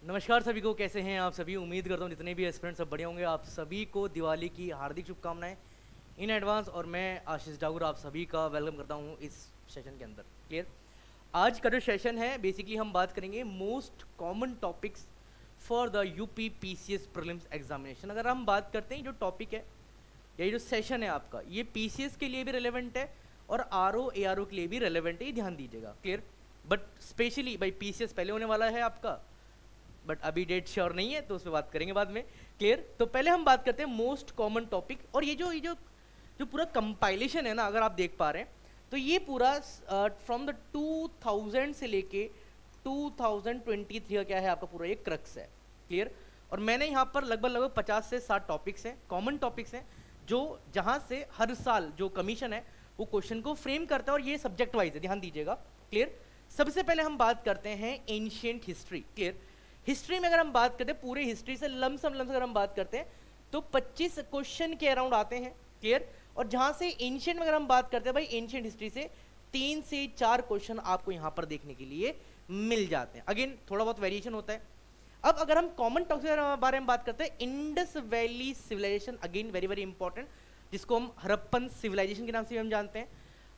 नमस्कार सभी को, कैसे हैं आप सभी। उम्मीद करता हूँ जितने भी एस्पिरेंट सब बढ़िया होंगे। आप सभी को दिवाली की हार्दिक शुभकामनाएं इन एडवांस। और मैं आशीष डागर आप सभी का वेलकम करता हूँ इस सेशन के अंदर। क्लियर। आज का जो सेशन है बेसिकली हम बात करेंगे most common topics for the UP PCS prelims examination. अगर हम बात करते हैं जो टॉपिक है ये जो सेशन है आपका, ये पीसीएस के लिए भी रेलेवेंट है और आरओ एआरओ के लिए भी रेलेवेंट है, ये ध्यान दीजिएगा। क्लियर। बट स्पेशली भाई पीसीएस पहले होने वाला है आपका, बट अभी डेट श्योर नहीं है तो उस पर बात करेंगे बाद में। क्लियर। तो पहले हम बात करते हैं मोस्ट कॉमन टॉपिक। और ये जो पूरा कंपाइलेशन है ना, अगर आप देख पा रहे हैं तो ये पूरा फ्रॉम द 2000 से लेके 2023 का क्या है आपका पूरा ये क्रक्स है। क्लियर। और मैंने यहाँ पर लगभग 50 से 60 टॉपिक्स हैं, कॉमन टॉपिक्स हैं, जो जहाँ से हर साल जो कमीशन है वो क्वेश्चन को फ्रेम करता है और ये सब्जेक्ट वाइज है, ध्यान दीजिएगा। क्लियर। सबसे पहले हम बात करते हैं एंशिएंट हिस्ट्री। क्लियर। हिस्ट्री में अगर हम बात करते हैं पूरे हिस्ट्री से लमसम अगर हम बात करते हैं तो 25 क्वेश्चन के अराउंड आते हैं। क्लियर। और जहां से एंशिएंट में अगर हम बात करते हैं भाई एंशिएंट हिस्ट्री से 3 से 4 क्वेश्चन आपको यहां पर देखने के लिए मिल जाते हैं। अगेन थोड़ा बहुत वेरिएशन होता है। अब अगर हम कॉमन टॉपिक के बारे में बात करते हैं, Indus valley civilization, again very very important, जिसको हम हड़प्पन सिविलाइजेशन के नाम से भी हम जानते हैं।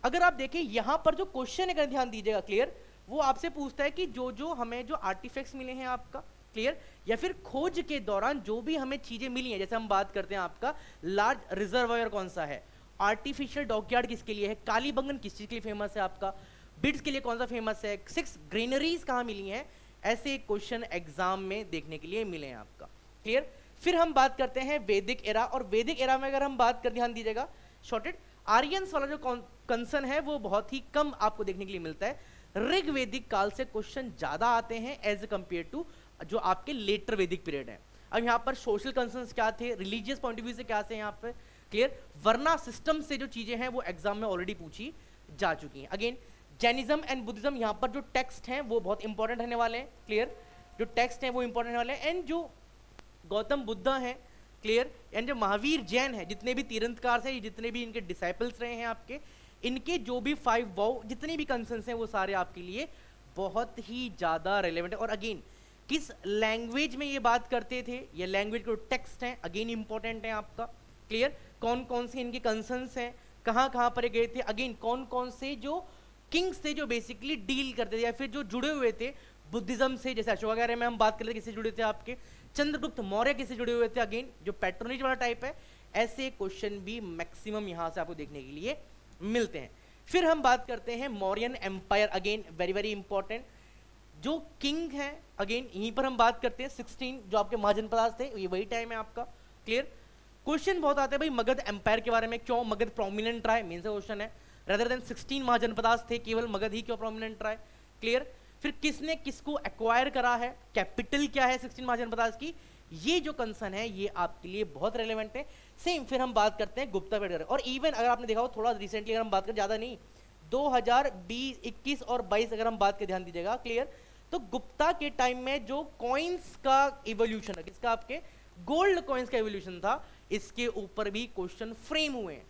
अगर आप देखें यहां पर जो क्वेश्चन है, ध्यान दीजिएगा। क्लियर। वो आपसे पूछता है कि जो हमें जो आर्टिफैक्ट्स मिले हैं आपका, क्लियर, या फिर खोज के दौरान जो भी हमें चीजें मिली हैं, जैसे हम बात करते हैं आपका लार्ज रिजर्वायर कौन सा है, आर्टिफिशियल डॉकयार्ड किसके लिए है, कालीबंगन किस चीज के लिए फेमस है आपका, बिड्स के लिए कौन सा फेमस है, 6 ग्रेनरीज कहाँ मिली हैं, ऐसे क्वेश्चन एग्जाम में देखने के लिए मिले हैं आपका। क्लियर। फिर हम बात करते हैं वैदिक एरा। और वैदिक एरा में अगर हम बात कर, ध्यान दीजिएगा, शॉर्टेड आर्यंस वाला जो कंसर्न है वो बहुत ही कम आपको देखने के लिए मिलता है। ऋग्वेदिक काल से क्वेश्चन ज्यादा आते हैं एज कंपेयर टू जो आपके लेटर वैदिक पीरियड है। अब यहाँ पर सोशल कंसर्न्स क्या थे, रिलीजियस पॉइंट ऑफ व्यू से क्या थे यहाँ पे। क्लियर। वर्ना सिस्टम से जो चीजें हैं वो एग्जाम में ऑलरेडी पूछी जा चुकी हैं। अगेन जैनिज्म एंड बुद्धिज्म, यहाँ पर जो टेक्स्ट हैं वो बहुत इंपॉर्टेंट रहने वाले हैं। क्लियर। जो टेक्स्ट हैं वो इंपॉर्टेंट रहने वाले हैं। एंड जो गौतम बुद्धा हैं, क्लियर, एंड जो महावीर जैन है, जितने भी तीर्थंकर हैं, जितने भी इनके डिसाइपल्स रहे हैं आपके, इनके जो भी 5 वाव जितने भी कंसर्न्स हैं वो सारे आपके लिए बहुत ही ज्यादा रेलेवेंट है। और अगेन किस लैंग्वेज में ये बात करते थे, ये लैंग्वेज के टेक्स्ट हैं, अगेन इंपॉर्टेंट है आपका। क्लियर। कौन कौन से इनके कंसर्न्स हैं, कहाँ कहाँ पर गए थे, अगेन कौन कौन से जो किंग्स थे जो बेसिकली डील करते थे या फिर जो जुड़े हुए थे बुद्धिज्म से, जैसे अशोक वगैरह में हम बात कर रहे थे किससे जुड़े थे आपके, चंद्रगुप्त मौर्य किससे जुड़े हुए थे, अगेन जो पैट्रोनेज वाला टाइप है, ऐसे क्वेश्चन भी मैक्सिमम यहाँ से आपको देखने के लिए मिलते हैं। फिर हम बात करते हैं Mauryan empire, again very very important, जो किंग है, अगेन यहीं पर हम बात करते हैं 16 जो आपके महाजनपदास थे, ये वही टाइम है आपका। क्लियर। क्वेश्चन बहुत आते हैं भाई मगध एम्पायर के बारे में, क्यों मगध प्रोमिनेंट रहा है, मेन से क्वेश्चन है, रेदर देन 16 महाजनपदास थे केवल मगध ही क्यों प्रोमिनेंट रहा है। क्लियर। फिर किसने किसको एक्वायर करा है, कैपिटल क्या है 16 महाजनपदास की, ये जो कंसर्न है ये आपके लिए बहुत रेलेवेंट है। सेम फिर हम बात करते हैं गुप्ता पीरियड। और इवन अगर आपने देखा हो थोड़ा रिसेंटली अगर हम बात करें, ज्यादा नहीं, 2020, 21 और 22 अगर हम बात करें, ध्यान दीजिएगा। क्लियर। तो गुप्ता के टाइम में जो कॉइन्स का इवोल्यूशन है, किसका, आपके गोल्ड कॉइन्स का इवोल्यूशन था, इसके ऊपर भी क्वेश्चन फ्रेम हुए हैं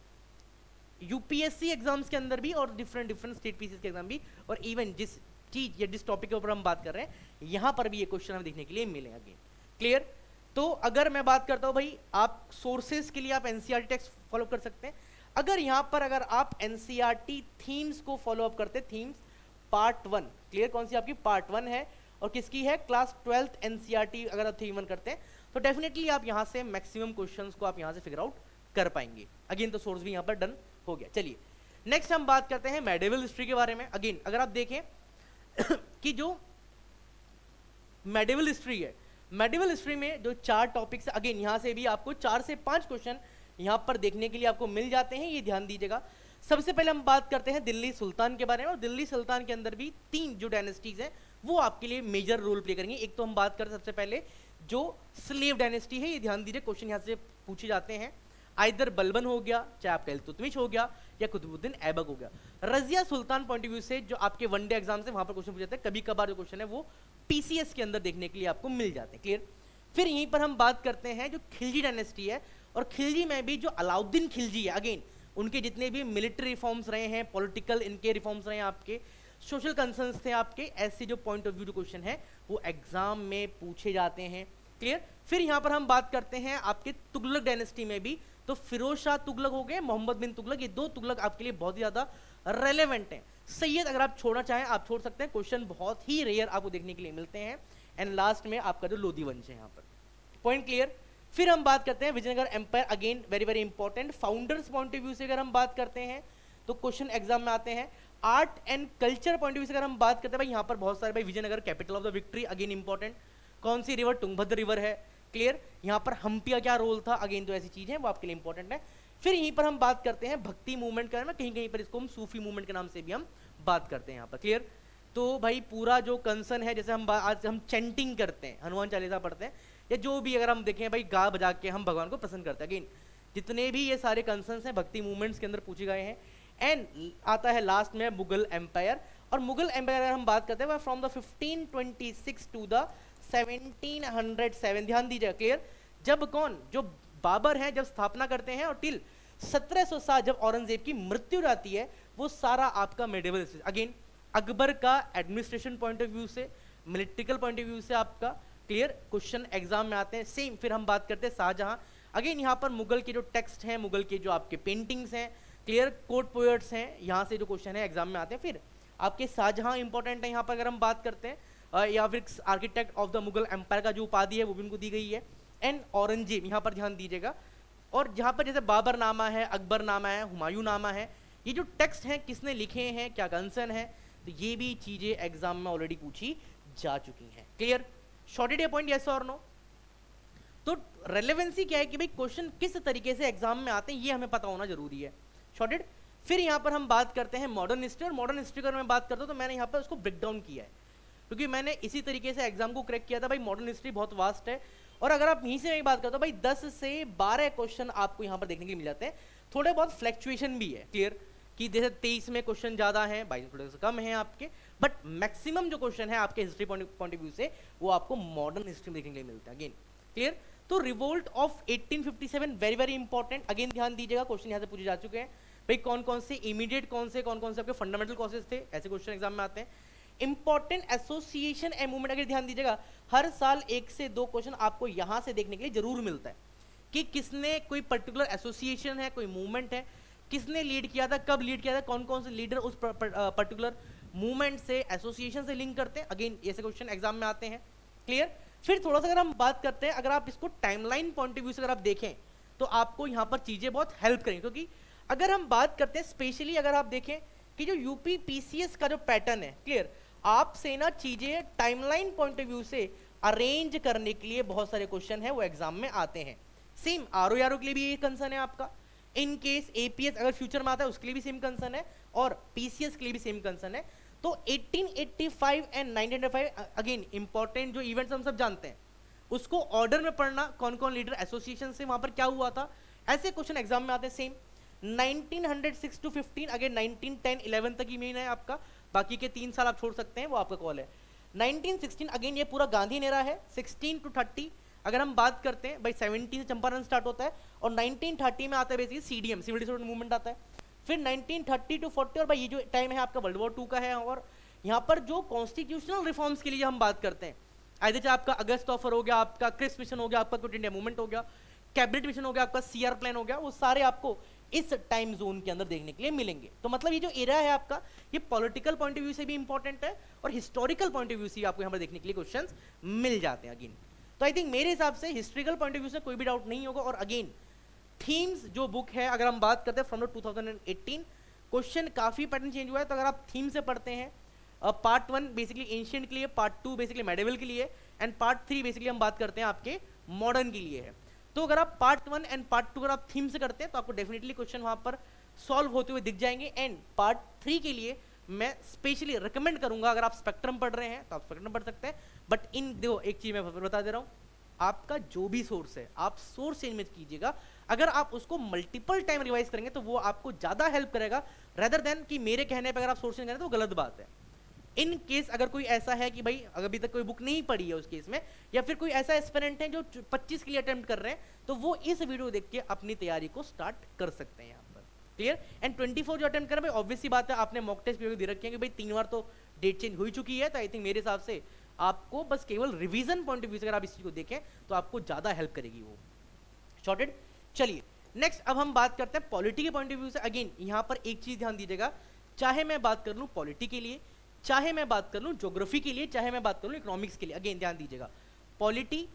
यूपीएससी एग्जाम्स के अंदर भी और डिफरेंट स्टेट पीसीएस के एग्जाम भी। और इवन जिस चीज या जिस टॉपिक के ऊपर हम बात कर रहे हैं यहां पर भी ये क्वेश्चन हमें देखने के लिए मिले अगेन। क्लियर। तो अगर मैं बात करता हूं भाई, आप सोर्सेज के लिए आप एनसीईआरटी टेक्स्ट फॉलो कर सकते हैं। अगर यहां पर अगर आप एनसीईआरटी थीम्स को फॉलो अप करते, थीम्स पार्ट 1, क्लियर, कौन सी आपकी पार्ट 1 है और किसकी है, क्लास 12th एनसीईआरटी अगर आप थीम 1 करते हैं तो डेफिनेटली आप यहां से मैक्सिमम क्वेश्चंस को आप यहां से फिगर आउट कर पाएंगे। अगेन तो सोर्स भी यहां पर डन हो गया। चलिए नेक्स्ट हम बात करते हैं मेडिवल हिस्ट्री के बारे में। अगेन अगर आप देखें कि जो मेडिवल हिस्ट्री है, मेडिवल हिस्ट्री में जो 4 टॉपिक्स, अगेन यहां से भी आपको 4 से 5 क्वेश्चन यहां पर देखने के लिए आपको मिल जाते हैं, ये ध्यान दीजिएगा। सबसे पहले हम बात करते हैं दिल्ली सुल्तान के बारे में। और दिल्ली सुल्तान के अंदर भी 3 जो डायनेस्टीज हैं वो आपके लिए मेजर रोल प्ले करेंगे। एक तो हम बात करते हैं सबसे पहले जो स्लेव डायनेस्टी है, ये ध्यान दीजिए, क्वेश्चन यहां से पूछे जाते हैं, आइदर बलबन हो गया, चाहे आपका इल्तुतमिश हो गया, या कुतुबुद्दीन ऐबक हो गया। Razia Sultan point of view से जो आपके वनडे एग्जाम से वहां पर क्वेश्चन पूछे जाते हैं, कभी कभार जो क्वेश्चन है वो पीसीएस के अंदर देखने के लिए आपको मिल जाते हैं। क्लियर। फिर यहीं पर हम बात करते हैं जो खिलजी डायनेस्टी है, और खिलजी में भी जो अलाउद्दीन खिलजी है, अगेन उनके जितने भी मिलिट्री रिफॉर्म्स रहे हैं, पॉलिटिकल इनके रिफॉर्म्स रहे हैं आपके, सोशल कंसर्न्स थे आपके, ऐसे जो पॉइंट ऑफ व्यू जो क्वेश्चन है वो एग्जाम में पूछे जाते हैं। क्लियर। फिर यहाँ पर हम बात करते हैं आपके तुगलक डायनेस्टी में भी, तो फिरोज शाह तुगलक हो गए, मोहम्मद बिन तुगलक, ये दो तुगलक आपके लिए बहुत ही ज्यादा रेलेवेंट हैं। सैयद अगर आप छोड़ना चाहें आप छोड़ सकते हैं, क्वेश्चन बहुत ही रेयर आपको देखने के लिए मिलते हैं। एंड लास्ट में आपका जो लोधी वंश है यहाँ पर। Point clear. फिर हम बात करते हैं Vijayanagara empire, again very very important. Founders point of view से अगर हम बात करते हैं तो क्वेश्चन एग्जाम में आते हैं। Art and culture point of view से अगर हम बात करते हैं, भाई यहाँ पर बहुत सारे, भाई Vijayanagara capital of the victory, again important. कौन सी रिवर? तुंगभद्र रिवर है। क्लियर। यहाँ पर हम्पी का क्या रोल था, अगेन तो ऐसी चीज है वो आपके लिए इंपॉर्टेंट है। फिर यहीं पर हम बात करते हैं भक्ति मूवमेंट के बारे में, कहीं कहीं पर इसको हम सूफी मूवमेंट के नाम से भी हम बात करते हैं यहाँ पर। क्लियर। तो भाई पूरा जो कंसर्न है, जैसे हम आज हम चैंटिंग करते हैं, हनुमान चालीसा पढ़ते हैं, या जो भी अगर हम देखें भाई गा बजा के हम भगवान को पसंद करते हैं, अगेन जितने भी ये सारे कंसर्न्स हैं भक्ति मूवमेंट्स के अंदर पूछे गए हैं। एंड आता है लास्ट में मुगल एम्पायर, और मुगल एम्पायर अगर हम बात करते हैं फ्रॉम द 1526 टू द 1707, ध्यान दीजिएगा। क्लियर। जब कौन, जो बाबर हैं जब स्थापना करते हैं, और टिल 1707 जब औरंगजेब की मृत्यु हो जाती है, वो सारा आपका मेडिवल। अगेन अकबर का एडमिनिस्ट्रेशन पॉइंट ऑफ व्यू से, मिलिट्रिकल पॉइंट ऑफ व्यू से आपका क्लियर क्वेश्चन एग्जाम में आते हैं। सेम फिर हम बात करते हैं शाहजहां, अगेन यहाँ पर मुगल के जो टेक्स्ट हैं, मुगल के जो आपके पेंटिंग्स हैं, क्लियर कोर्ट पोएट्स हैं, यहाँ से जो क्वेश्चन है एग्जाम में आते हैं। फिर आपके शाहजहां इंपॉर्टेंट है यहाँ पर अगर हम बात करते हैं, या फिर architect of the Mughal empire का जो उपाधि है वो भी उनको दी गई है। एंड औरंगजेब यहाँ पर ध्यान दीजिएगा, और जहाँ पर जैसे बाबर नामा है, अकबर नामा है, हुमायूं नामा है, ये जो टेक्स्ट हैं किसने लिखे हैं, क्या कंसर्न है, तो ये भी चीजें एग्जाम में ऑलरेडी पूछी जा चुकी हैं। क्लियर। शॉर्टेड पॉइंट, यस और नो। तो रेलेवेंसी क्या है कि भाई क्वेश्चन किस तरीके से एग्जाम में आते हैं ये हमें पता होना जरूरी है। शॉर्टेड। फिर यहाँ पर हम बात करते हैं मॉडर्न हिस्ट्री, और मॉडर्न हिस्ट्री अगर मैं बात करता हूँ तो मैंने यहाँ पर उसको ब्रेक डाउन किया है, क्योंकि मैंने इसी तरीके से एग्जाम को क्रैक किया था। भाई मॉडर्न हिस्ट्री बहुत वास्ट है, और अगर आप यहीं से मैं बात करता हूँ भाई 10 से 12 क्वेश्चन आपको यहाँ पर देखने के लिए मिल जाते हैं। थोड़े बहुत फ्लैक्चुएशन भी है। क्लियर। कि जैसे 23 में क्वेश्चन ज्यादा है, 22 में थोड़े से कम है आपके, बट मैक्सिमम जो क्वेश्चन है आपके हिस्ट्री पॉइंट ऑफ व्यू से वो आपको मॉडर्न हिस्ट्री में देखने के लिए मिलते हैं। Again clear. तो revolt of 1857 very very important, again ध्यान दीजिएगा, क्वेश्चन यहाँ से पूछे जा चुके हैं। भाई कौन कौन से इमीडिएट, कौन से आपके फंडामेंटल कॉजेज थे, ऐसे क्वेश्चन एग्जाम में आते हैं। इंपॉर्टेंट एसोसिएशन एंड मूवमेंट, अगर ध्यान दीजिएगा हर साल 1 से 2 क्वेश्चन आपको यहां से देखने के लिए जरूर मिलता है कि किसने, कोई पर्टिकुलर एसोसिएशन है, कोई मूवमेंट है, किसने लीड किया था, कब लीड किया था, कौन कौन से लीडर उस पर्टिकुलर मूवमेंट से, एसोसिएशन से लिंक करते हैं। अगेन ऐसे क्वेश्चन एग्जाम में आते हैं। क्लियर। फिर थोड़ा सा अगर हम बात करते हैं, अगर आप इसको टाइमलाइन पॉइंट ऑफ व्यू से अगर आप देखें तो आपको यहाँ पर चीजें बहुत हेल्प करेंगी, क्योंकि अगर हम बात करते हैं स्पेशली अगर आप देखें कि जो यूपी पीसीएस का जो पैटर्न है, क्लियर, आपसे ना चीजें टाइमलाइन पॉइंट ऑफ व्यू से अरेंज करने के लिए बहुत सारे क्वेश्चन है वो एग्जाम में आते हैं। सेम आरओ के लिए भी ये कंसर्न है आपका, इन केस एपीएस अगर फ्यूचर में आता है उसके लिए भी सेम कंसर्न है, और पीसीएस के लिए भी सेम कंसर्न है। तो 1885 एंड 1905 अगेन इंपॉर्टेंट जो इवेंट्स हम सब जानते हैं उसको ऑर्डर में पढ़ना, कौन कौन लीडर एसोसिएशन से वहां पर क्या हुआ था, ऐसे क्वेश्चन एग्जाम में आते हैं। सेम 1906 to 15 अगेन 1910 11 तक ही मेन है आपका, बाकी के 3 साल आप छोड़ सकते हैं, वो आपका कॉल है। 1916 अगेन ये पूरा गांधी नेरा है। 16 to 30 अगर हम बात करते हैं भाई 17 से चंपारण स्टार्ट होता है, और 1930 में आता है basically CDM, civil disorder movement आता है। फिर 1930 to 40 और भाई ये जो टाइम है आपका वर्ल्ड वॉर 2 का है, और यहाँ पर जो कॉन्स्टिट्यूशनल रिफॉर्म्स के लिए हम बात करते हैं, आइदर चाहे आपका अगस्त ऑफर हो गया, आपका क्रिस मिशन हो गया, आपका क्विट इंडिया मूवमेंट हो गया, कैबिनेट मिशन हो गया, आपका सीआर प्लान हो गया, वो सारे आपको इस टाइम जोन के अंदर देखने के लिए मिलेंगे। तो मतलब ये जो एरा है आपका, ये पॉलिटिकल पॉइंट ऑफ व्यू से भी इंपॉर्टेंट है, और हिस्टोरिकल पॉइंट ऑफ व्यू से आपको यहाँ पर देखने के लिए क्वेश्चंस मिल जाते हैं। अगेन तो आई थिंक मेरे हिसाब से हिस्टोरिकल पॉइंट ऑफ व्यू से कोई भी डाउट नहीं होगा। और अगेन थीम्स जो बुक है अगर हम बात करते हैं फ्रॉम 2018, क्वेश्चन काफी पैटर्न चेंज हुआ है। तो अगर आप थीम से पढ़ते हैं, पार्ट 1 बेसिकली एंशिएंट के लिए, पार्ट 2 बेसिकली मेडिवल के लिए, एंड पार्ट 3 बेसिकली हम बात करते हैं आपके मॉडर्न के लिए है। तो अगर आप पार्ट 1 एंड पार्ट 2 अगर आप थीम से करते हैं तो आपको डेफिनेटली क्वेश्चन वहां पर सॉल्व होते हुए दिख जाएंगे। एंड पार्ट 3 के लिए मैं स्पेशली रिकमेंड करूंगा, अगर आप स्पेक्ट्रम पढ़ रहे हैं तो आप स्पेक्ट्रम पढ़ सकते हैं, बट इन देखो एक चीज मैं बता दे रहा हूं, आपका जो भी सोर्स है आप सोर्स चेंज मत कीजिएगा। अगर आप उसको मल्टीपल टाइम रिवाइज करेंगे तो वो आपको ज्यादा हेल्प करेगा, रेदर देन कि मेरे कहने पर अगर आप सोर्स चेंज करें तो वो गलत बात है। इन केस अगर कोई ऐसा है कि भाई अभी तक कोई बुक नहीं पढ़ी है उस केस में, या फिर कोई ऐसा एस्पिरेंट है जो 25 के लिए अटेम्प्ट कर रहे हैं, तो वो इस वीडियो देख के अपनी तैयारी को स्टार्ट कर सकते हैं यहाँ पर। क्लियर। एंड 24 जो अटेम्प्ट करा भाई ऑब्वियसली बात है आपने मॉक टेस्ट दे रखे हैं कि भाई 3 बार तो डेट चेंज हो चुकी है, तो आई थिंक मेरे हिसाब से आपको बस केवल रिवीजन पॉइंट ऑफ व्यू से अगर आप इस चीज को देखें तो आपको ज्यादा हेल्प करेगी वो। शॉर्टेड। चलिए नेक्स्ट अब हम बात करते हैं पॉलिटी के पॉइंट ऑफ व्यू से। अगेन यहाँ पर एक चीज ध्यान दीजिएगा, चाहे मैं बात कर लूँ पॉलिटी के लिए, चाहे मैं बात कर लूँ ज्योग्राफी के लिए, चाहे मैं बात कर लूँ इकोनॉमिक्स के लिए, अगेन ध्यान दीजिएगा पॉलिटी,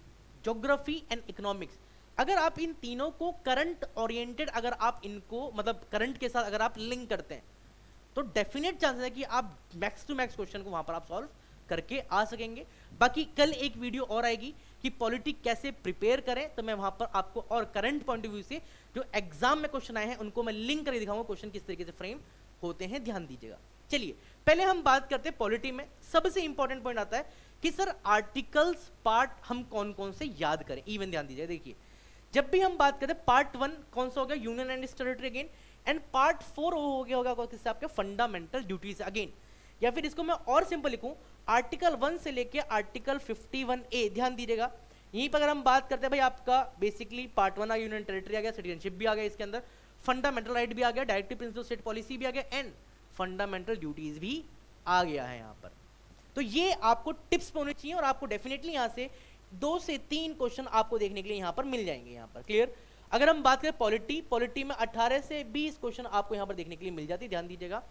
ज्योग्राफी एंड इकोनॉमिक्स, अगर आप इन तीनों को करंट ओरिएंटेड, अगर आप इनको मतलब करंट के साथ अगर आप लिंक करते हैं तो डेफिनेट चांसेस है कि आप मैक्स टू मैक्स क्वेश्चन को वहां पर आप सॉल्व करके आ सकेंगे। बाकी कल एक वीडियो और आएगी कि पॉलिटी कैसे प्रिपेयर करें, तो मैं वहां पर आपको और करंट पॉइंट ऑफ व्यू से जो एग्जाम में क्वेश्चन आए हैं उनको मैं लिंक करके दिखाऊंगा क्वेश्चन किस तरीके से फ्रेम होते हैं, ध्यान दीजिएगा। चलिए पहले हम बात करते हैं पॉलिटी में सबसे इंपॉर्टेंट पॉइंट आता है कि सर आर्टिकल्स पार्ट हम कौन कौन से याद करें। इवन ध्यान दीजिए, देखिए जब भी हम बात करते हैं पार्ट 1 कौन सा हो गया, union and territory again, and part 4 हो गया होगा किससे, आपके फंडामेंटल ड्यूटीज अगेन, या फिर इसको मैं और सिंपल लिखूं आर्टिकल 1 से लेके आर्टिकल 51A। ध्यान दीजिएगा यहीं पर अगर हम बात करते हैं भाई आपका बेसिकली पार्ट 1 आ यूनियन टेरिटरी आ गया, सिटीजनशिप भी आ गया इसके अंदर, फंडामेंटल राइट भी आ गया, डायरेक्टिव प्रिंसिपल स्टेट पॉलिसी भी आ गया एंड फंडामेंटल ड्यूटीज भी आ गया है यहाँ पर। तो ये आपको टिप्स पे होने चाहिए और आपको डेफिनेटली यहाँ से 2 से 3 क्वेश्चन आपको देखने के लिए यहाँ पर मिल जाएंगे यहाँ पर। क्लियर। अगर हम बात करें पॉलिटी में 18 से 20 क्वेश्चन आपको यहाँ पर देखने के लिए मिल जाती है, ध्यान दीजिएगा।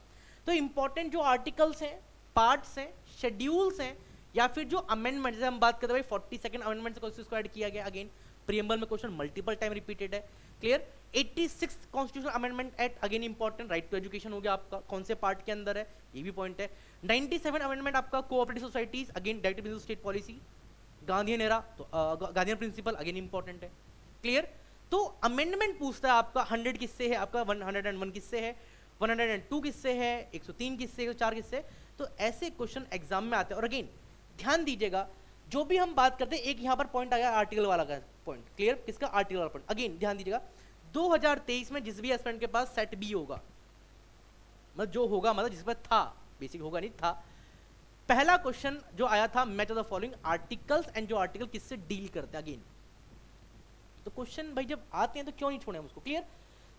तो इंपॉर्टेंट जो आर्टिकल्स हैं, पार्ट्स हैं, शेड्यूल्स हैं, या फिर जो अमेंडमेंट, जैसे हम बात करते हैं भाई 42nd अमेंडमेंट से इसको ऐड किया गया, अगेन प्रीएम्बल में क्वेश्चन मल्टीपल टाइम रिपीटेड है। Clear. 86th constitutional amendment act again important, right to education हो गया आपका, कौन से पार्ट के अंदर है ये भी पॉइंट है। 97 अमेंडमेंट आपका cooperative societies, again directive principle state policy, Gandhian era, तो गांधीयन प्रिंसिपल अगेन इंपॉर्टेंट है। क्लियर। तो अमेंडमेंट पूछता है आपका 100 किससे है, आपका 101 किससे है, 102 किससे है, 103 किससे, 104 किससे, तो ऐसे क्वेश्चन एग्जाम में आते हैं। और अगेन ध्यान दीजिएगा जो भी हम बात करते हैं, एक यहाँ पर पॉइंट आ गया आर्टिकल वाला का पॉइंट, क्लियर, किसका आर्टिकल वाला पॉइंट, अगेन ध्यान दीजिएगा 2023 में जिस भी एस्पिरेंट के पास सेट बी होगा, मतलब जो होगा मतलब जिस पर था, बेसिक होगा नहीं था, पहला क्वेश्चन जो आया था match of the following articles, and जो आर्टिकल किससे डील करते हैं अगेन, तो क्वेश्चन भाई जब आते हैं तो क्यों नहीं छोड़े हम उसको। क्लियर।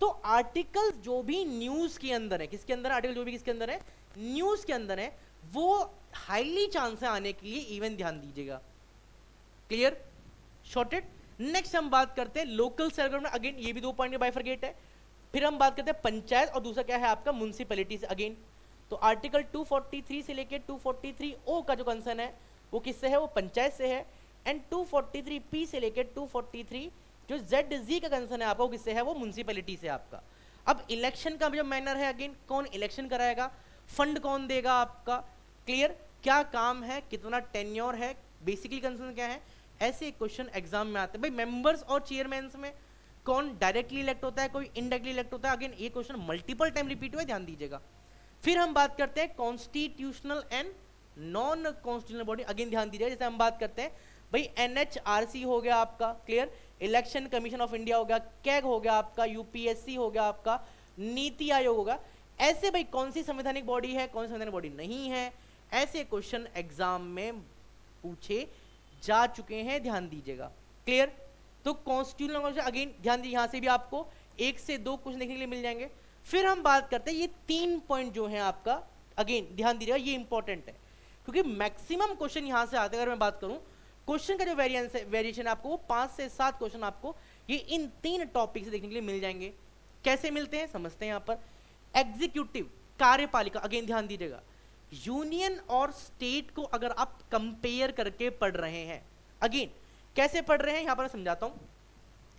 तो आर्टिकल जो भी न्यूज के अंदर है, किसके अंदर है आर्टिकल, जो भी किसके अंदर है, न्यूज के अंदर है, वो हाईली चांस है आने के लिए, इवन ध्यान दीजिएगा। क्लियर। शॉर्टेड। नेक्स्ट हम बात करते हैं लोकल सेल्फ गवर्नमेंट, अगेन ये भी 2 पॉइंट बाइफरगेट है। फिर हम बात करते हैं पंचायत, और दूसरा क्या है आपका म्युनिसिपैलिटी से अगेन। तो आर्टिकल 243 से लेके 243O का जो कंसर्न है वो किससे है, वो पंचायत से है, एंड 243P से लेके 243 जो ZZ का कंसर्न है आपका वो किससे है, वो म्युनिसिपैलिटी से आपका। अब इलेक्शन का जो मैनर है, अगेन कौन इलेक्शन कराएगा, फंड कौन देगा आपका, क्लियर, क्या काम है, कितना टेन्योर है, बेसिकली कंसर्न क्या है, ऐसे क्वेश्चन एग्जाम में आते हैं। भाई मेंबर्स और चेयरमैन में कौन डायरेक्टली इलेक्ट होता है, कोई इनडायरेक्टली इलेक्ट होता है, अगेन ये क्वेश्चन मल्टीपल टाइम रिपीट हुआ है, ध्यान दीजिएगा। फिर हम बात करते हैं constitutional and non constitutional body, again ध्यान दीजिएगा। जैसे हम बात करते हैं भाई NHRC हो गया आपका, clear, election commission of India हो गया, कैग हो गया आपका, UPSC हो गया आपका, नीति आयोग होगा, ऐसे भाई कौन सी संवैधानिक बॉडी है, कौन सी संवैधानिक बॉडी नहीं है, ऐसे क्वेश्चन एग्जाम में पूछे जा चुके हैं, ध्यान दीजिएगा। क्लियर। तो कॉन्स्टिट्यूशनल अगेन ध्यान दीजिए, यहां से भी आपको 1 से 2 क्वेश्चन देखने के लिए मिल जाएंगे। फिर हम बात करते हैं ये 3 पॉइंट जो है आपका, अगेन ध्यान दीजिएगा ये इंपॉर्टेंट है क्योंकि मैक्सिमम क्वेश्चन यहां से आते हैं। अगर मैं बात करूं क्वेश्चन का जो वेरिएशन है आपको वो 5 से 7 क्वेश्चन आपको ये इन 3 टॉपिक से देखने के लिए मिल जाएंगे। कैसे मिलते हैं समझते हैं। यहाँ पर एग्जीक्यूटिव, कार्यपालिका, अगेन ध्यान दीजिएगा, यूनियन और स्टेट को अगर आप कंपेयर करके पढ़ रहे हैं, अगेन कैसे पढ़ रहे हैं यहां पर समझाता हूं।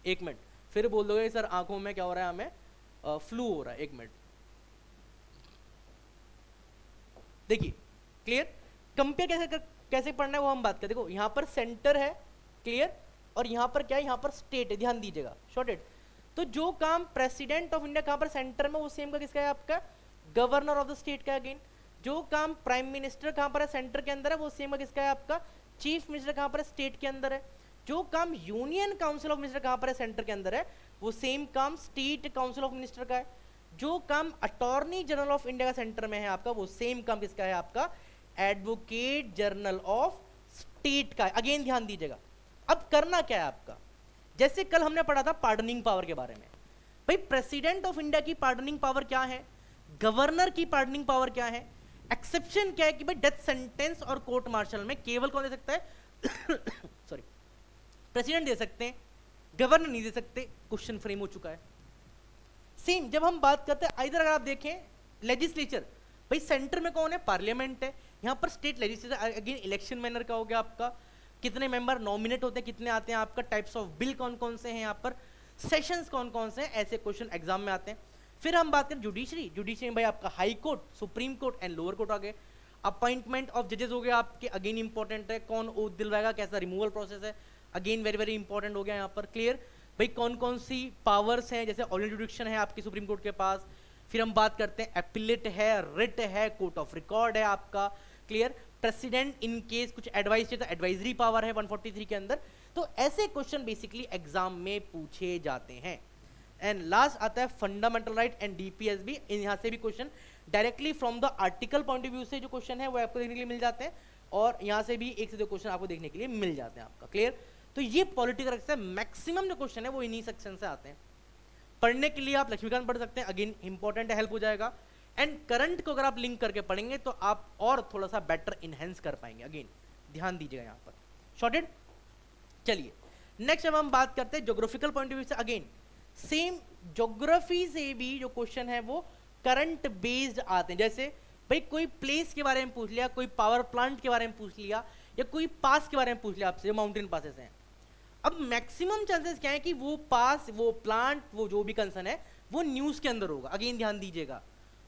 1 मिनट, फिर बोल दोगे सर आंखों में क्या हो रहा है, हमें फ्लू हो रहा है। 1 मिनट देखिए, क्लियर, कंपेयर कैसे पढ़ना है वो हम बात करें। देखो यहाँ पर सेंटर है, क्लियर, और यहाँ पर क्या है, यहाँ पर स्टेट है, ध्यान दीजिएगा। शॉर्टेड। तो जो काम प्रेसिडेंट ऑफ इंडिया कहाँ पर सेंटर में, वो सेम का किसका है, आपका गवर्नर ऑफ द स्टेट का। अगेन जो काम प्राइम मिनिस्टर कहाँ पर है, सेंटर के अंदर है, वो सेम का किसका है, आपका चीफ मिनिस्टर कहाँ पर है, स्टेट के अंदर है। जो काम यूनियन काउंसिल ऑफ मिनिस्टर कहाँ पर है, सेंटर के अंदर है, वो सेम काम स्टेट काउंसिल ऑफ मिनिस्टर का है। जो काम अटॉर्नी जनरल ऑफ इंडिया का सेंटर में है आपका, वो सेम काम किसका है, आपका एडवोकेट जनरल ऑफ स्टेट का है। अगेन ध्यान दीजिएगा। अब करना क्या है आपका, जैसे कल हमने पढ़ा था पार्डनिंग पावर के बारे में, भाई प्रेसिडेंट ऑफ इंडिया की पार्डनिंग पावर क्या है, गवर्नर की पार्डनिंग पावर क्या है, एक्सेप्शन क्या है कि भाई डेथ सेंटेंस और कोर्ट मार्शल में केवल कौन दे सकता है सॉरी प्रेसिडेंट दे सकते हैं, गवर्नर नहीं दे सकते। क्वेश्चन फ्रेम हो चुका है। सेम जब हम बात करते हैं इधर अगर आप देखें लेजिस्लेचर, भाई सेंटर में कौन है, पार्लियामेंट है, यहाँ पर state legislature again election manner का हो गया आपका, कितने मेंबर नॉमिनेट होते हैं, कितने आते हैं आपका, टाइप्स ऑफ बिल कौन कौन से हैं, यहाँ पर सेशंस कौन कौन से हैं, ऐसे क्वेश्चन एग्जाम में आते हैं। फिर हम बात करें जुडिशरी, जुडिशरी में भाई आपका high court, supreme court and lower court आ गए। अपॉइंटमेंट ऑफ जजेस हो गया आपके, अगेन इंपॉर्टेंट है, कौन ओथ दिलवाएगा, कैसा रिमूवल प्रोसेस है, अगेन वेरी वेरी इंपॉर्टेंट हो गया यहाँ पर। क्लियर, भाई कौन कौन सी पावर्स हैं, जैसे ऑल जुडिक्शन है आपकी सुप्रीम कोर्ट के पास। फिर हम बात करते हैं एपिलेट है, रिट है, कोर्ट ऑफ रिकॉर्ड है आपका। क्लियर, प्रेसिडेंट इन केस कुछ एडवाइस चाहिए तो एडवाइजरी पावर है 143 के अंदर। तो ऐसे क्वेश्चन बेसिकली एग्जाम में पूछे जाते हैं। एंड लास्ट आता है फंडामेंटल राइट एंड डीपीएसबी, यहाँ से भी question directly from the article point of view से जो क्वेश्चन है वो आपको देखने के लिए मिल जाते हैं, और यहाँ से भी एक से दो क्वेश्चन आपको देखने के लिए मिल जाते हैं आपका। क्लियर, तो ये पॉलिटिकल से मैक्सिमम जो क्वेश्चन है वो इन्हीं सेक्शन से आते हैं। पढ़ने के लिए आप लक्ष्मीकांत पढ़ सकते हैं, अगेन इंपॉर्टेंट हेल्प हो जाएगा। एंड करंट को अगर आप लिंक करके पढ़ेंगे तो आप और थोड़ा सा बेटर इनहेंस कर पाएंगे, अगेन ध्यान दीजिएगा यहाँ पर। शॉर्टेड, चलिए नेक्स्ट अब हम बात करते हैं ज्योग्राफिकल पॉइंट ऑफ व्यू से। अगेन सेम ज्योग्राफी से भी जो क्वेश्चन है वो करंट बेस्ड आते हैं। जैसे भाई कोई प्लेस के बारे में पूछ लिया, कोई पावर प्लांट के बारे में पूछ लिया, या कोई पास के बारे में पूछ लिया आपसे, जो माउंटेन पासेस हैं। अब मैक्सिमम चांसेस क्या है कि वो पास, वो प्लांट, वो जो भी कंसर्न है वो न्यूज के अंदर होगा। अगेन ध्यान दीजिएगा,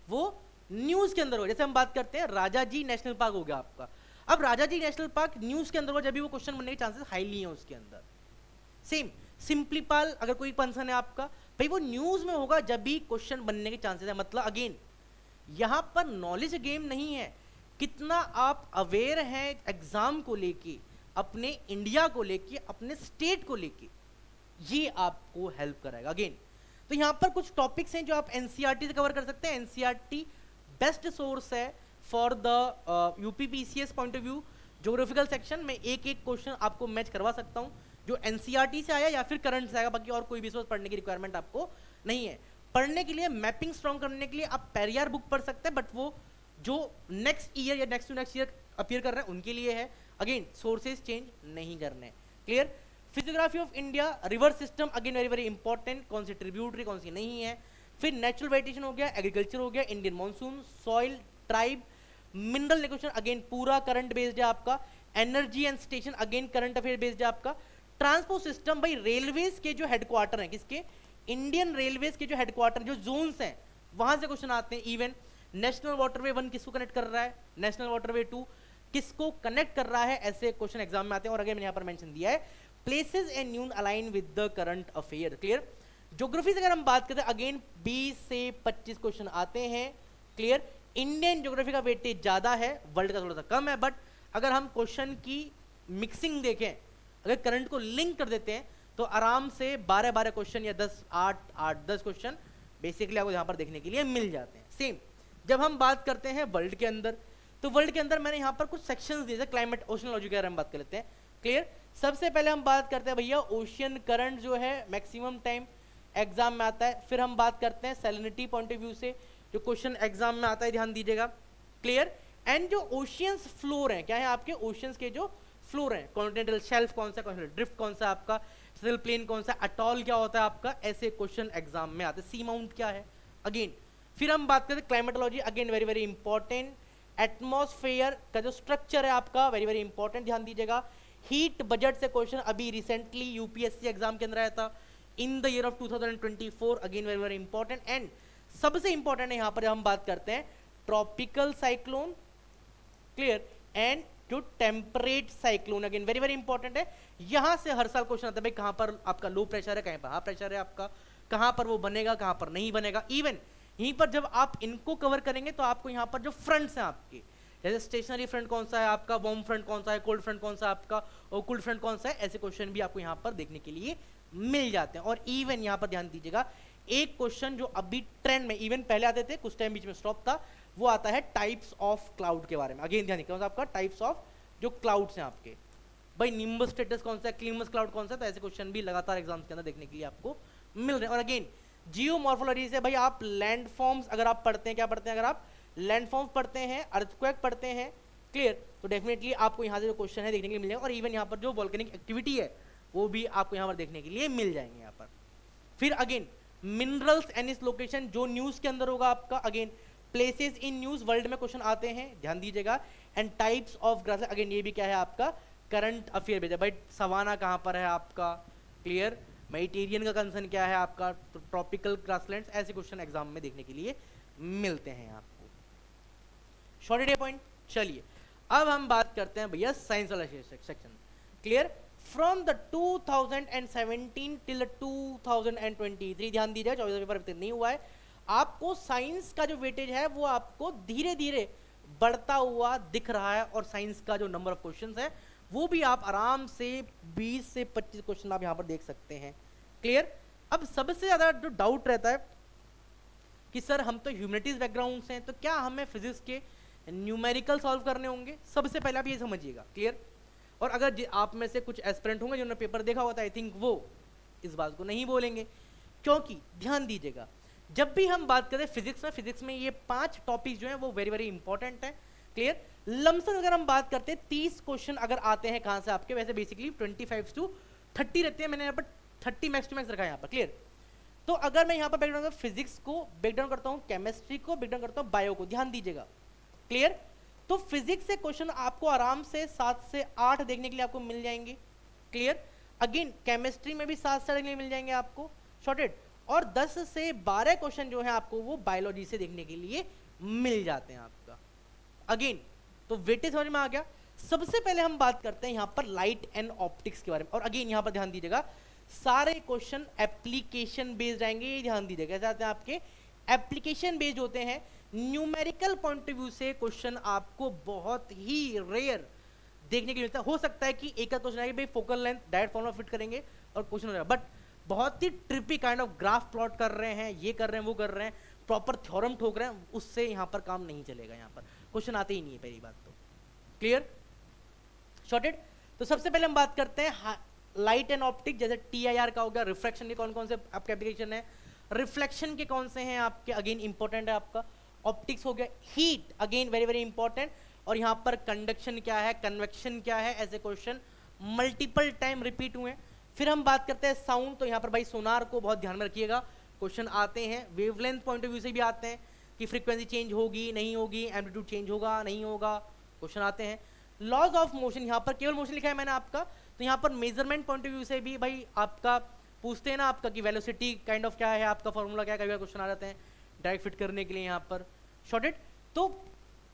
वो न्यूज के अंदर होगा। जैसे हम बात करते हैं राजाजी नेशनल पार्क हो गया आपका, अब राजाजी नेशनल पार्क न्यूज के अंदर होगा जब भी वो क्वेश्चन बनने के चांसेस हाईली हैं उसके अंदर। सेम सिंपलीपाल अगर कोई कंसर्न है आपका, भाई वो न्यूज में होगा जब भी क्वेश्चन बनने के चांसेस है। मतलब अगेन यहाँ पर नॉलेज गेम नहीं है, कितना आप अवेयर हैं एग्जाम को लेके, अपने इंडिया को लेके, अपने स्टेट को लेके, ये आपको हेल्प करेगा। अगेन तो यहाँ पर कुछ टॉपिक्स हैं जो आप एनसीईआरटी से कवर कर सकते हैं। एनसीईआरटी बेस्ट सोर्स है for the UPPCS point of view. Geographical section में एक एक क्वेश्चन आपको मैच करवा सकता हूँ जो एनसीईआरटी से आया या फिर करंट से आएगा, बाकी और कोई भी सोर्स पढ़ने की रिक्वायरमेंट आपको नहीं है। पढ़ने के लिए मैपिंग स्ट्रॉन्ग करने के लिए आप पेरियार बुक पढ़ सकते हैं, बट वो जो नेक्स्ट ईयर या next to next year appear कर रहे हैं उनके लिए है। अगेन सोर्सेज चेंज नहीं करने। Clear, physiography of India, river system again very very important, कौन सी ट्रिब्यूटरी कौन सी नहीं है। फिर नेचुरल वेजिटेशन हो गया, एग्रीकल्चर हो गया, Indian monsoon, soil, tribe, mineral negotiation again पूरा करंट बेस्ड है आपका। Energy and station again current affair based है आपका। ट्रांसपोर्ट सिस्टम, भाई रेलवेज के जो हेडक्वार्टर हैं, किसके, इंडियन रेलवेज के जो हेडक्वार्टर जो जोन्स हैं वहां से क्वेश्चन आते हैं। इवन नेशनल वाटरवे 1 किसको कनेक्ट कर रहा है, नेशनल वाटरवे 2 किसको कनेक्ट कर रहा है, ऐसे क्वेश्चन एग्जाम में आते हैं। और अगर मैंने यहाँ पर मेंशन दिया है प्लेसेस एंड न्यून align with the current affair. Clear, geography से अगर हम बात करते हैं अगेन 20 से 25 क्वेश्चन आते हैं। क्लियर, इंडियन ज्योग्राफी का वेटेज ज्यादा है, वर्ल्ड का थोड़ा सा कम है, बट अगर हम क्वेश्चन की मिक्सिंग देखें, अगर करंट को लिंक कर देते हैं तो आराम से 12-12 क्वेश्चन या 10 क्वेश्चन बेसिकली आपको यहाँ पर देखने के लिए मिल जाते हैं। सेम जब हम बात करते हैं वर्ल्ड के अंदर, तो वर्ल्ड के अंदर मैंने यहाँ पर कुछ सेक्शंस दिए थे, क्लाइमेट ओशनोलॉजी के बारे में बात कर लेते हैं। क्लियर, सबसे पहले हम बात करते हैं भैया ओशियन करंट जो है मैक्सिमम टाइम एग्जाम में आता है। फिर हम बात करते हैं सैलिनिटी पॉइंट ऑफ व्यू से जो क्वेश्चन एग्जाम में आता है, ध्यान दीजिएगा। क्लियर, एंड जो ओशियंस फ्लोर हैं, क्या है आपके ओशियंस के जो फ्लोर हैं, कॉन्टिनेंटल शेल्फ कौन सा, कॉन्टिनेंटल ड्रिफ्ट कौन सा आपका, सेल प्लेन कौन सा, अटॉल क्या होता है आपका, ऐसे क्वेश्चन एग्जाम में आते हैं। सी माउंट क्या है अगेन। फिर हम बात करते हैं climatology, again very very important. Atmosphere का जो स्ट्रक्चर है आपका वेरी वेरी इंपॉर्टेंट, ध्यान दीजिएगा। हीट बजट से क्वेश्चन अभी रिसेंटली यूपीएससी एग्जाम के अंदर आया था in the year of 2024, again very very important. And सबसे इंपॉर्टेंट है यहाँ पर जब हम बात करते हैं ट्रॉपिकल साइक्लोन, क्लियर, एंड जो temperate cyclone, again very very important है। यहां से हर साल क्वेश्चन आता है भाई कहां पर आपका लो प्रेशर है, कहां पर हाई प्रेशर है आपका, कहां पर वो बनेगा, कहां पर नहीं बनेगा। इवन यहीं पर जब आप इनको कवर करेंगे तो आपको यहाँ पर जो फ्रंट्स हैं आपके, जैसे स्टेशनरी फ्रंट कौन सा है आपका, वार्म फ्रंट कौन सा है, कोल्ड फ्रंट कौन सा है आपका, और कूल्ड फ्रंट कौन सा है, ऐसे क्वेश्चन भी आपको यहाँ पर देखने के लिए मिल जाते हैं। और इवन यहाँ पर ध्यान दीजिएगा एक क्वेश्चन जो अभी ट्रेंड में, इवन पहले आते थे कुछ टाइम बीच में स्टॉप था, वो आता है टाइप्स ऑफ क्लाउड के बारे में। अगेन ध्यान रखिएगा आपका टाइप्स ऑफ जो क्लाउड्स हैं आपके, भाई निम्बस स्टेटस कौन सा है, क्लीमस क्लाउड कौन सा है, तो ऐसे क्वेश्चन भी लगातार एग्जाम्स के अंदर देखने के लिए आपको मिल रहे हैं। और अगेन जियोमॉर्फोलॉजी से भाई आप लैंडफॉर्म्स अगर आप पढ़ते हैं, क्या पढ़ते हैं, अगर आप लैंडफॉर्म्स पढ़ते हैं, अर्थक्वेक पढ़ते हैं, क्लियर, तो डेफिनेटली आपको यहाँ से जो क्वेश्चन है देखने के लिए मिल जाएगा। और इवन यहाँ पर जो वॉल्केनिक एक्टिविटी है वो भी आपको यहाँ पर देखने के लिए मिल जाएंगे यहाँ पर। फिर अगेन मिनरल्स एंड इस लोकेशन जो न्यूज़ के अंदर होगा आपका, again places in news world में क्वेश्चन आते हैं, ध्यान दीजिएगा। And types of grass, again ये भी क्या है आपका करंट अफेयर भेजा, भाई सवाना कहाँ पर है आपका, क्लियर, मेडिटेरियन का कंसर्न क्या है आपका, ट्रॉपिकल ग्रासलैंड्स, ऐसे क्वेश्चन एग्जाम में देखने के लिए मिलते हैं आपको। Shorted point. चलिए अब हम बात करते हैं भैया साइंस वाला section, clear, from the 2017 till 2023, ध्यान दीजिए 24 पेपर अभी तक नहीं हुआ है, आपको साइंस का जो वेटेज है वो आपको धीरे धीरे बढ़ता हुआ दिख रहा है, और साइंस का जो नंबर ऑफ क्वेश्चंस है वो भी आप आराम से 20 से 25 क्वेश्चन आप यहाँ पर देख सकते हैं, क्लियर। अब सबसे ज़्यादा जो डाउट रहता है कि सर हम तो ह्यूमैनिटीज बैकग्राउंड से हैं, तो क्या हमें फिजिक्स के न्यूमेरिकल सॉल्व करने होंगे? सबसे पहले आप ये समझिएगा, क्लियर। और अगर आप में से कुछ एस्पिरेंट होंगे जिन्होंने पेपर देखा होता है, आई थिंक वो इस बात को नहीं बोलेंगे, क्योंकि ध्यान दीजिएगा जब भी हम बात करें फिजिक्स में ये 5 टॉपिक जो हैं वो वेरी वेरी इंपॉर्टेंट है, क्लियर। लमसम अगर हम बात करते हैं 30 क्वेश्चन अगर आते हैं कहां से आपके, वैसे बेसिकली 25 to 30 रहते हैं, मैंने यहाँ पर 30 मैक्स टू मैक्स रखा है यहाँ पर, क्लियर। तो अगर मैं यहाँ पर ब्रेकडाउन फिजिक्स को ब्रेकडाउन करता हूँ, केमिस्ट्री को ब्रेकडाउन करता हूँ, बायो को, ध्यान दीजिएगा, क्लियर। तो फिजिक्स से क्वेश्चन आपको आराम से 7 से 8 देखने के लिए आपको मिल जाएंगे, क्लियर। अगेन केमिस्ट्री में भी 7 से देखने के लिए मिल जाएंगे आपको, शॉर्टेड। और 10 से 12 क्वेश्चन जो है आपको वो बायोलॉजी से देखने के लिए मिल जाते हैं आपका। अगेन तो वेटेज समझ में आ गया। सबसे पहले हम बात करते हैं यहाँ पर लाइट एंड ऑप्टिक्स के बारे में, और अगेन यहाँ पर ध्यान दीजिएगा सारे क्वेश्चन एप्लीकेशन बेस्ड आएंगे, ये ध्यान दीजिएगा, कैसे आते हैं आपके एप्लीकेशन बेस्ड होते हैं। न्यूमेरिकल पॉइंट ऑफ व्यू से क्वेश्चन आपको बहुत ही रेयर देखने के लिए मिलता है। हो सकता है कि एक क्वेश्चन आएगा भाई focal length direct formula fit करेंगे और क्वेश्चन हो जाएगा, बट बहुत ही trippy kind of graph plot कर रहे हैं, ये कर रहे हैं, वो कर रहे हैं, प्रॉपर थ्योरम ठोक रहे हैं, उससे यहाँ पर काम नहीं चलेगा, यहाँ पर क्वेश्चन आते ही नहीं है, पहली बात तो, क्लियर, शॉर्टेड। तो सबसे पहले हम बात करते हैं लाइट एंड ऑप्टिक, जैसे TIR का हो गया, रिफ्रैक्शन के कौन कौन से आपके एप्लीकेशन है, रिफ्लेक्शन के कौन से हैं आपके, अगेन इंपॉर्टेंट है आपका। ऑप्टिक्स हो गया, heat again very very important, और यहाँ पर कंडक्शन क्या है, कन्वेक्शन क्या है, ऐसे क्वेश्चन मल्टीपल टाइम रिपीट हुए। फिर हम बात करते हैं साउंड, तो यहाँ पर भाई सोनार को बहुत ध्यान में रखिएगा, क्वेश्चन आते हैं। वेवलेंथ पॉइंट ऑफ व्यू से भी आते हैं कि फ्रीक्वेंसी चेंज होगी नहीं होगी, एम्पलीट्यूड चेंज होगा नहीं होगा, क्वेश्चन आते हैं। लॉज ऑफ मोशन, यहाँ पर केवल मोशन लिखा है मैंने आपका, तो यहाँ पर मेजरमेंट पॉइंट ऑफ व्यू से भी भाई आपका पूछते हैं ना आपका कि वेलोसिटी काइंड ऑफ क्या है, आपका फॉर्मूला क्या है, कई बार क्वेश्चन आ जाते हैं डायरेक्ट फिट करने के लिए यहाँ पर, शॉर्टेड। तो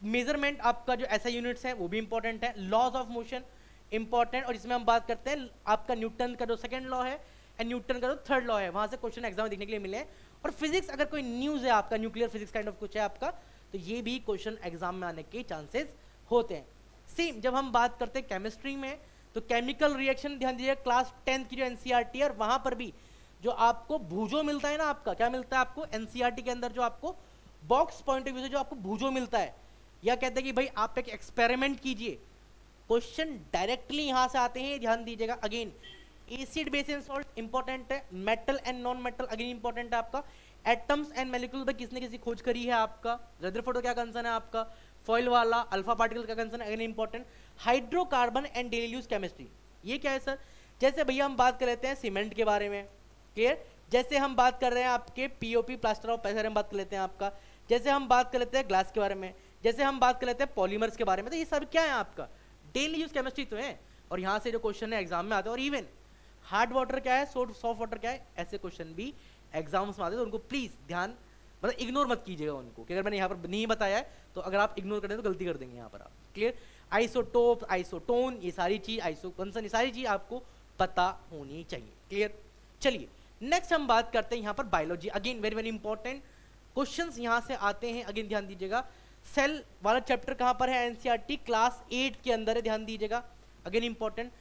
मेजरमेंट आपका जो ऐसा यूनिट्स है वो भी इंपॉर्टेंट है। लॉज ऑफ मोशन इंपॉर्टेंट, और इसमें हम बात करते हैं आपका न्यूटन का जो सेकंड लॉ है एंड न्यूटन का जो थर्ड लॉ है, वहाँ से क्वेश्चन एग्जाम में देखने के लिए मिले हैं। और फिजिक्स अगर कोई न्यूज़ है आपका, न्यूक्लियर फिजिक्स काइंड ऑफ कुछ है आपका, तो ये भी क्वेश्चन एग्जाम में आने के चांसेस होते हैं। सेम जब हम बात करते हैं केमिस्ट्री में, तो केमिकल रिएक्शन ध्यान दीजिए, क्लास 10th की जो NCERT है, और वहाँ पर भी जो आपको भूजो मिलता है ना, आपका क्या मिलता है आपको NCERT के अंदर, जो आपको बॉक्स पॉइंट ऑफ व्यू से जो आपको भूजो मिलता है, या कहते हैं कि भाई आप एक एक्सपेरिमेंट कीजिए, क्वेश्चन डायरेक्टली यहाँ से आते हैं, ध्यान दीजिएगा। Again acid base and salt important है, metal and non metal again important है आपका। एटम्स एंड मॉलिक्यूल्स, भाई किसने किसी खोज करी है आपका, रदरफोर्ड क्या कंसर्न है आपका, फॉइल वाला अल्फा पार्टिकल का concern again important. Hydrocarbon and daily use chemistry, ये क्या है सर, जैसे भैया हम बात कर लेते हैं सीमेंट के बारे में, क्लियर, जैसे हम बात कर रहे हैं आपके POP प्लास्टर ऑफ पैरिस, हम बात कर लेते हैं आपका, जैसे हम बात कर लेते हैं ग्लास के बारे में, जैसे हम बात कर लेते हैं पॉलीमर्स के बारे में, तो ये सब क्या है आपका डेली यूज केमिस्ट्री तो है, और यहाँ से जो क्वेश्चन है एग्जाम में आते हैं। और इवन हार्ड वाटर क्या है, सॉफ्ट वाटर क्या है, ऐसे क्वेश्चन भी एग्जाम्स में आते हैं, तो उनको प्लीज ध्यान मतलब इग्नोर मत कीजिएगा उनको, कि अगर मैंने यहाँ पर नहीं बताया है तो अगर आप इग्नोर करें तो गलती कर देंगे यहाँ पर आप, क्लियर। आइसोटोप, आइसोटोन, ये सारी चीज, आइसोकंसन, ये सारी चीज आपको पता होनी चाहिए, क्लियर। चलिए नेक्स्ट हम बात करते हैं यहाँ पर biology, again very very important questions यहाँ से आते हैं, अगेन ध्यान दीजिएगा। सेल वाला चैप्टर कहाँ पर है, NCERT क्लास 8 के अंदर है, ध्यान दीजिएगा, अगेन इंपॉर्टेंट।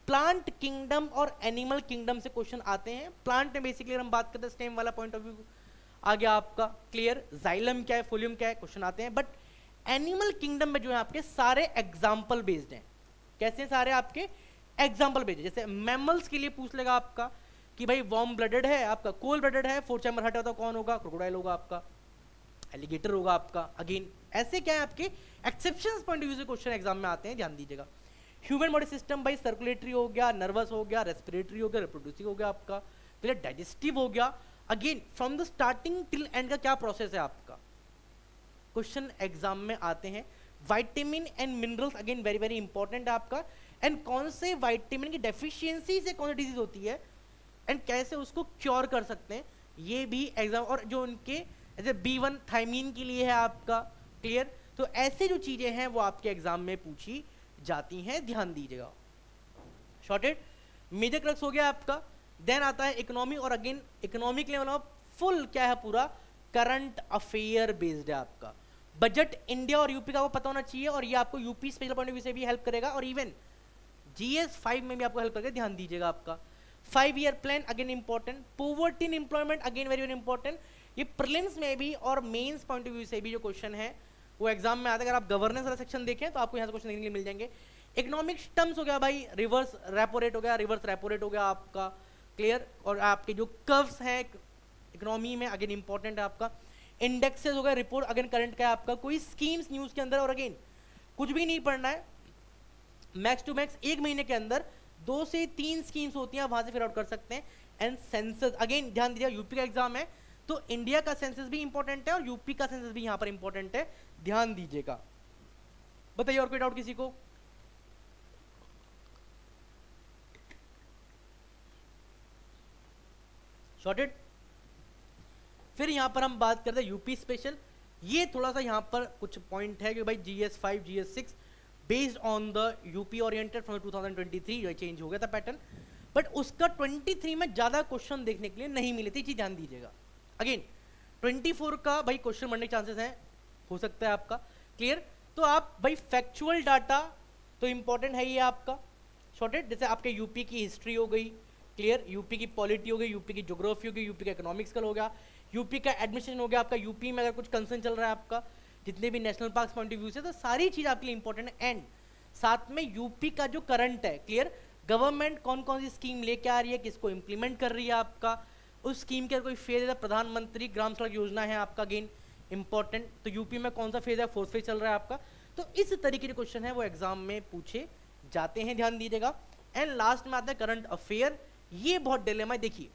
प्लांट किंगडम और एनिमल किंगडम से क्वेश्चन आते हैं। प्लांट में बेसिकली हम बात करते हैं स्टेम वाला पॉइंट ऑफ व्यू आ गया आपका, क्लियर। जाइलम क्या है, फोलियम क्या है, क्वेश्चन आते हैं। बट एनिमल किंगडम में जो है आपके सारे एग्जाम्पल बेस्ड हैं, कैसे सारे आपके एग्जाम्पल बेस्ड, जैसे मैमल्स के लिए पूछ लेगा आपका कि भाई वार्म ब्लडेड है आपका, कोल्ड ब्लडेड है, फोर्थ चैम्बर हटा तो कौन होगा, क्रोकोडाइल होगा आपका, एलिगेटर होगा आपका। अगेन ऐसे क्या है आपके एक्सेप्शंस पॉइंट ऑफ व्यू से क्वेश्चन एग्जाम में आते हैं, ध्यान दीजिएगा। ह्यूमन बॉडी सिस्टम भाई सर्कुलेटरी हो गया, नर्वस हो गया, रेस्पिरेटरी हो गया, रिप्रोड्यूसिव हो गया आपका, फिर डाइजेस्टिव हो गया। Again from the starting till and का क्या प्रोसेस है आपका, क्वेश्चन एग्जाम में आते हैं। Vitamin and minerals again very very important है आपका, एंड कौन से विटामिन की डेफिशिएंसी से कौन सी डिजीज होती है एंड कैसे उसको क्योर कर सकते हैं, ये भी एग्जाम, और जो उनके जैसे B1 थायमीन के लिए है आपका, क्लियर। तो ऐसे जो चीजें हैं वो आपके एग्जाम में पूछी जाती हैं, ध्यान दीजिएगा। शॉर्टेड मेजर क्रक्स हो गया आपका। देन आता है इकोनॉमी, और again economic level of full क्या है, पूरा करंट अफेयर बेस्ड है आपका। बजट इंडिया और यूपी का वो पता होना चाहिए, और ये आपको UP special point of view से भी हेल्प करेगा, और इवन GS 5 में भी आपको हेल्प करेगा, ध्यान दीजिएगा आपका। 5 year plan again important. Poverty in employment again very very important. ये प्रीलिम्स में भी और मेंस पॉइंट ऑफ व्यू से भी जो क्वेश्चन है वो एग्जाम में आता है। अगर आप गवर्नेंस वाला सेक्शन देखें तो आपको यहाँ से क्वेश्चन देखने के लिए मिल जाएंगे। इकोनॉमिक टर्म्स हो गया भाई, रिवर्स रेपो रेट हो गया, रिवर्स रेपो रेट हो गया आपका, क्लियर। और आपके जो कर्व्स हैं इकोनॉमी में अगेन इंपॉर्टेंट है आपका। इंडेक्सेस हो गया, रिपोर्ट अगेन करंट का है आपका। कोई स्कीम्स न्यूज के अंदर, और अगेन कुछ भी नहीं पढ़ना है, मैक्स टू मैक्स 1 महीने के अंदर 2 से 3 स्कीम्स होती हैं, वहां से फिर आउट कर सकते हैं। एंड सेंसस अगेन ध्यान दीजिए, यूपी का एग्जाम है तो इंडिया का सेंसस भी इंपॉर्टेंट है और यूपी का सेंसस भी यहां पर इंपॉर्टेंट है, ध्यान दीजिएगा। बताइए और कोई डाउट किसी को? शॉर्टेड। फिर यहां पर हम बात करते हैं यूपी स्पेशल। ये थोड़ा सा यहां पर कुछ पॉइंट है कि भाई GS 5 GS 6 based on the UP oriented from 2023 change हो गया था पैटर्न, बट उसका 23 में ज्यादा क्वेश्चन देखने के लिए नहीं मिले थे, चीज ध्यान दीजिएगा। अगेन 24 का भाई क्वेश्चन बनने के चांसेस हैं, हो सकता है आपका, क्लियर। तो आप भाई फैक्चुअल डाटा तो इंपॉर्टेंट है ही आपका, शॉर्टेड। जैसे आपके यूपी की हिस्ट्री हो गई, क्लियर, यूपी की पॉलिटी हो गई, यूपी की ज्योग्राफी हो गई, यूपी का इकोनॉमिक्स हो गया, यूपी का एडमिनिस्ट्रेशन हो गया आपका, यूपी में अगर कुछ कंसर्न चल रहा है आपका जितने भी national park point of view से, तो सारी चीज आपके लिए इंपॉर्टेंट है। एंड साथ में यूपी का जो करंट है, क्लियर, गवर्नमेंट कौन कौन सी स्कीम लेके आ रही है, किसको इंप्लीमेंट कर रही है आपका, उस स्कीम के कोई फेज है, प्रधानमंत्री ग्राम सड़क योजना है आपका, अगेन इंपॉर्टेंट। तो यूपी में कौन सा फेज है, 4th फेज चल रहा है आपका। तो इस तरीके के क्वेश्चन है वो एग्जाम में पूछे जाते हैं, ध्यान दीजिएगा। एंड लास्ट में आता है करंट अफेयर। ये बहुत डिलेमा है, देखिए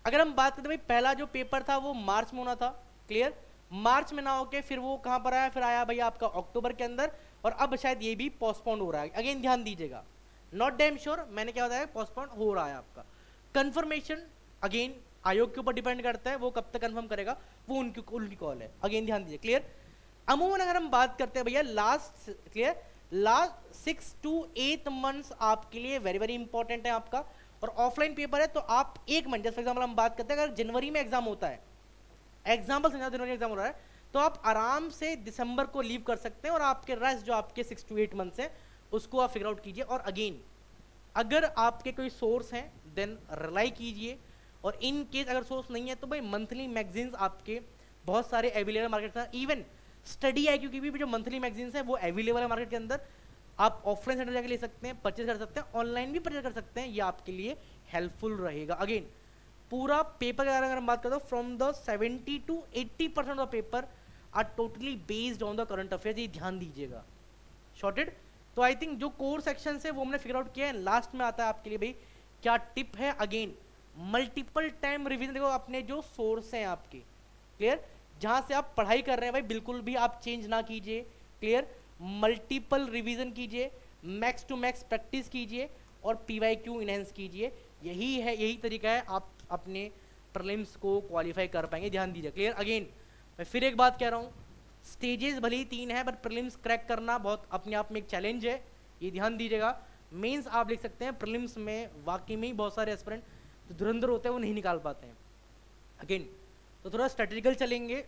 अगर हम बात करते भाई पहला जो पेपर था वो मार्च में होना था, क्लियर, मार्च में ना होके फिर वो कहां पर आया, फिर आया भाई आपका अक्टूबर के अंदर, और अब शायद ये भी पोस्टपोन हो रहा है। अगेन ध्यान दीजिएगा, नॉट डैम श्योर, मैंने क्या बताया, पोस्टपोन हो रहा है आपका। कंफर्मेशन अगेन आयोग के ऊपर डिपेंड करता है, वो कब तक कंफर्म करेगा वो उनकी कॉल है, अगेन ध्यान दीजिए, क्लियर। अमूमन अगर हम बात करते हैं भैया last, clear, last 6 to 8 months आपके लिए वेरी वेरी इंपॉर्टेंट है आपका। और ऑफलाइन पेपर है तो आप 1 मंथ, जैसे फॉर एग्जाम्पल हम बात करते हैं अगर जनवरी में एग्जाम होता है, एग्जाम्पल समझा जनवरी एग्जाम हो रहा है, तो आप आराम से दिसंबर को लीव कर सकते हैं और आपके रेस्ट जो आपके 6 to 8 मंथ्स हैं उसको आप फिगर आउट कीजिए। और अगेन अगर आपके कोई सोर्स हैं देन रिलाई कीजिए, और इन केस अगर सोर्स नहीं है तो भाई मंथली मैगजीन्स आपके बहुत सारे अवेलेबल मार्केट में, इवन स्टडी IQ की भी जो मंथली मैगजीन्स है वो अवेलेबल है मार्केट के अंदर, आप ऑफलाइन सेंटर जाके ले सकते हैं, परचेज कर सकते हैं, ऑनलाइन भी परचेज कर सकते हैं, ये आपके लिए हेल्पफुल रहेगा। अगेन पूरा पेपर अगर हम बात करते हैं from the 70 to 80% of paper are totally based on the current affairs, ये ध्यान दीजिएगा, शॉर्टेड। तो आई थिंक जो कोर सेक्शन है वो हमने फिगर आउट किया है। लास्ट में आता है आपके लिए भाई क्या टिप है, अगेन मल्टीपल टाइम रिवीजन। देखो अपने जो सोर्स हैं आपके, क्लियर, जहां से आप पढ़ाई कर रहे हैं भाई बिल्कुल भी आप चेंज ना कीजिए, क्लियर, मल्टीपल रिवीजन कीजिए, मैक्स टू मैक्स प्रैक्टिस कीजिए और PYQ इनहेंस कीजिए, यही है, यही तरीका है आप अपने प्रीलिम्स को क्वालिफाई कर पाएंगे, ध्यान दीजिए, क्लियर। अगेन मैं फिर एक बात कह रहा हूँ, स्टेजेस भले ही 3 है बट प्रीलिम्स क्रैक करना बहुत अपने आप में एक चैलेंज है, ये ध्यान दीजिएगा। मेंस आप लिख सकते हैं, प्रीलिम्स में वाकई में ही बहुत सारे एस्पिरेंट जो धुरंधर होते हैं वो नहीं निकाल पाते हैं। अगेन तो थोड़ा स्ट्रेटेजिकल चलेंगे,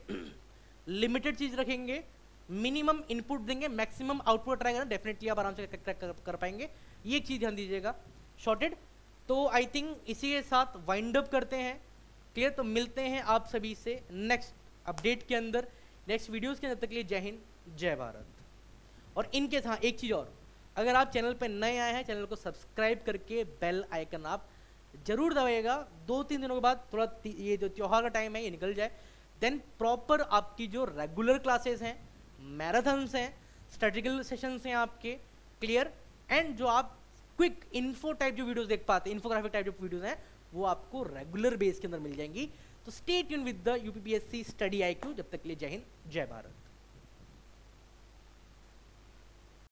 लिमिटेड चीज रखेंगे, मिनिमम इनपुट देंगे, मैक्सिमम आउटपुट ट्राई करें, डेफिनेटली आप आराम से क्रैक कर पाएंगे, ये एक चीज ध्यान दीजिएगा, शॉर्टेड। तो आई थिंक इसी के साथ वाइंड अप करते हैं, क्लियर। तो मिलते हैं आप सभी से नेक्स्ट अपडेट के अंदर, नेक्स्ट वीडियोस के अंदर, तक के लिए जय हिंद जय भारत। और इनके साथ एक चीज़ और, अगर आप चैनल पर नए आए हैं चैनल को सब्सक्राइब करके बेल आइकन आप जरूर दबाइएगा। 2-3 दिनों के बाद थोड़ा ये जो त्योहार का टाइम है ये निकल जाए, देन प्रॉपर आपकी जो रेगुलर क्लासेस हैं, मैराथन्स हैं, स्ट्रेटेजिकल सेशंस हैं आपके क्लियर, एंड जो आप क्विक इन्फो टाइप जो वीडियोस देख पाते हैं, इन्फोग्राफिक टाइप जो वीडियोस हैं, वो आपको रेगुलर बेस के अंदर मिल जाएंगी। तो stay tune with the UPPSC study IQ। जब तक के लिए जय हिंद, जय भारत।